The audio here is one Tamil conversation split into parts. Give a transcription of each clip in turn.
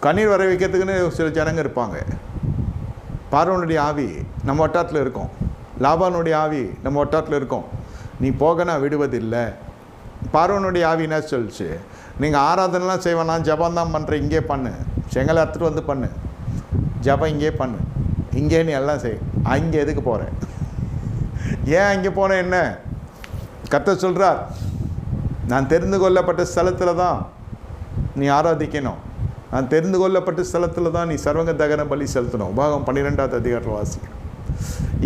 கண்ணீர் வர வைக்கிறதுக்குன்னு சில ஜனங்க இருப்பாங்க. பார்வோனுடைய ஆவி நம்ம வட்டாரத்தில் இருக்கும், லாபானுடைய ஆவி நம்ம வட்டாரத்தில் இருக்கும். நீ போக நான் விடுவதில்லை. பார்வோனுடைய ஆவி என்ன சொல்லிச்சு, நீங்கள் ஆராதனைலாம் செய்வேனா, ஜபம் தான் பண்ணுறேன், இங்கே பண்ணு, செங்கலை எடுத்துகிட்டு வந்து பண்ணு, ஜபம் இங்கே பண்ணு, இங்கே நீ எல்லாம் செய், அங்கே எதுக்கு போகிறேன், ஏன் அங்கே போனேன், என்ன கர்த்தர் சொல்கிறார், நான் தெரிந்து கொள்ளப்பட்ட ஸ்தலத்தில் தான் நீ ஆராதிக்கணும், நான் தெரிந்து கொள்ளப்பட்ட ஸ்தலத்தில் தான் நீ சர்வங்க தகன பலி செலுத்தணும். உபாகம் 12வது அதிகாரத்தில் வாசிக்கணும்.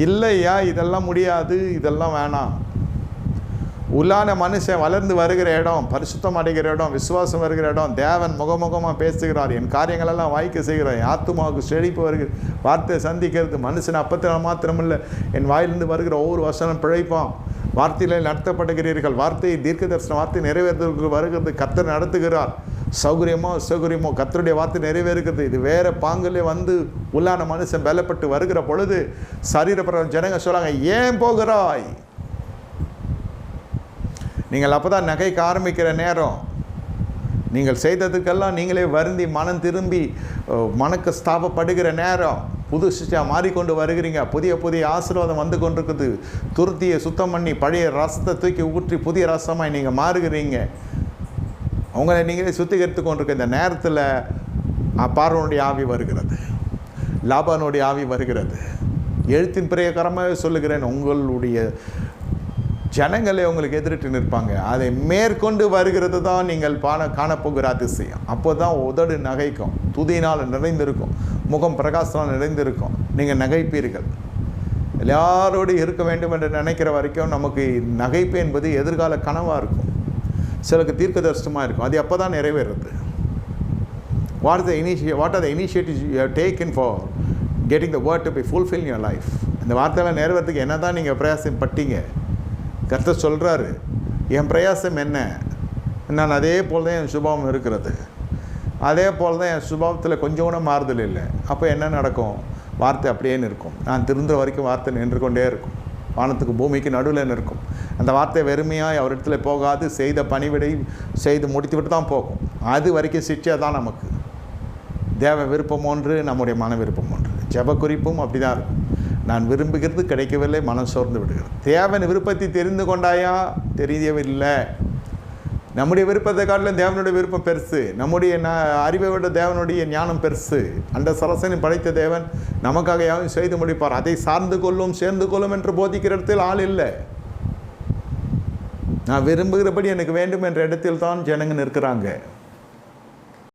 இல்லையா இதெல்லாம் முடியாது, இதெல்லாம் வேணாம். உள்ளான மனுஷன் வளர்ந்து வருகிற இடம், பரிசுத்தம் அடைகிற இடம், விசுவாசம் வருகிற இடம், தேவன் முகமுகமாக பேசுகிறார், என் காரியங்களெல்லாம் வாய்க்க செய்கிறார், என் ஆத்துமாவுக்கு செழிப்பு வருகிற வார்த்தையை சந்திக்கிறது, மனுஷன் அப்பத்தில் மாத்திரமில்லை என் வாயிலிருந்து வருகிற ஒவ்வொரு வசனம் பிழைப்பான், வார்த்தையில் நடத்தப்படுகிறீர்கள், வார்த்தையை தீர்க்க தரிசன வார்த்தை நிறைவேற்றுவதற்கு வருகிறது, கர்த்தர் நடத்துகிறார், சௌகரியமோ கர்த்தருடைய வார்த்தை நிறைவேறுகிறது. இது வேறு பாங்கிலே வந்து உள்ளான மனுஷன் பலப்பட்டு வருகிற பொழுது சரீரப்பிரகாரம் ஜனங்க சொல்கிறாங்க, ஏன் போகிறாய், நீங்கள் அப்போ தான் நகைக்க ஆரம்பிக்கிற நேரம், நீங்கள் செய்ததுக்கெல்லாம் நீங்களே வருந்தி மனம் திரும்பி மனக்கு ஸ்தாபப்படுகிற நேரம், புது சிஷ்டியாக மாறிக்கொண்டு வருகிறீங்க, புதிய ஆசீர்வாதம் வந்து கொண்டிருக்குது, துருத்தியை சுத்தம் பண்ணி பழைய ரசத்தை தூக்கி ஊற்றி புதிய ரசமாய் நீங்கள் மாறுகிறீங்க, உங்களை நீங்களே சுத்திகரித்து கொண்டிருக்க இந்த நேரத்தில் பார்வோனுடைய ஆவி வருகிறது, லாபானுடைய ஆவி வருகிறது. எழுத்தின் பிரகாரமாக சொல்லுகிறேன், உங்களுடைய ஜனங்களே உங்களுக்கு எதிரிட்டு நிற்பாங்க, அதை மேற்கொண்டு வருகிறது தான் நீங்கள் காணப்போகிற அதிசயம். அப்போ தான் உதடு நகைக்கும், துதியினால் நிறைந்திருக்கும், முகம் பிரகாசனால் நிறைந்திருக்கும், நீங்கள் நகைப்பீர்கள். எல்லாரோடு இருக்க வேண்டும் என்று நினைக்கிற வரைக்கும் நமக்கு நகைப்பு என்பது எதிர்கால கனவாக இருக்கும், சிலருக்கு தீர்க்க தரிசனமாக இருக்கும். அது அப்போ தான் நிறைவேறுறது. What are the initiatives you have taken for getting the word to be fulfil your life? இந்த வார்த்தையெல்லாம் நிறைவேறதுக்கு என்ன தான் நீங்கள் பிரயாசம் பட்டீங்க? கர்த்தர் சொல்கிறாரு, என் பிரயாசம் என்ன, நான் அதே போல் தான் என் சுபாவம் இருக்கிறது, அதே போல் தான் என் சுபாவத்தில் கொஞ்சம் கூட மாறுதல் இல்லை. அப்போ என்ன நடக்கும்? வார்த்தை அப்படியே நிற்கும். நான் திருந்துற வரைக்கும் வார்த்தை நின்று கொண்டே இருக்கும், வானத்துக்கு பூமிக்கு நடுவில் நிற்கும். அந்த வார்த்தை வெறுமையாக அவரிடத்துல போகாது, செய்த பணிவிடை செய்து முடித்து விட்டு தான் போகும். அது வரைக்கும் சிட்சியாக தான் நமக்கு. தேவ விருப்பம் ஒன்று, நம்முடைய மன விருப்பம் ஒன்று. ஜெப குறிப்பும் அப்படி தான் இருக்கும். நான் விரும்புகிறது கிடைக்கவில்லை, மனம் சோர்ந்து விடுகிறது. தேவன் விருப்பத்தை தெரிந்து கொண்டாயா? தெரியவில்லை. நம்முடைய விருப்பத்தை காட்டிலும் தேவனுடைய விருப்பம் பெருசு, நம்முடைய அறிவை விட தேவனுடைய ஞானம் பெருசு. அந்த சரசனை படைத்த தேவன் நமக்காக யாரும் செய்து முடிப்பார். அதை சார்ந்து கொள்ளும் சேர்ந்து கொள்ளும் என்று போதிக்கிற இடத்தில் ஆள் இல்லை. நான் விரும்புகிறபடி எனக்கு வேண்டும் என்ற இடத்தில் தான் ஜனங்க நிற்கிறாங்க.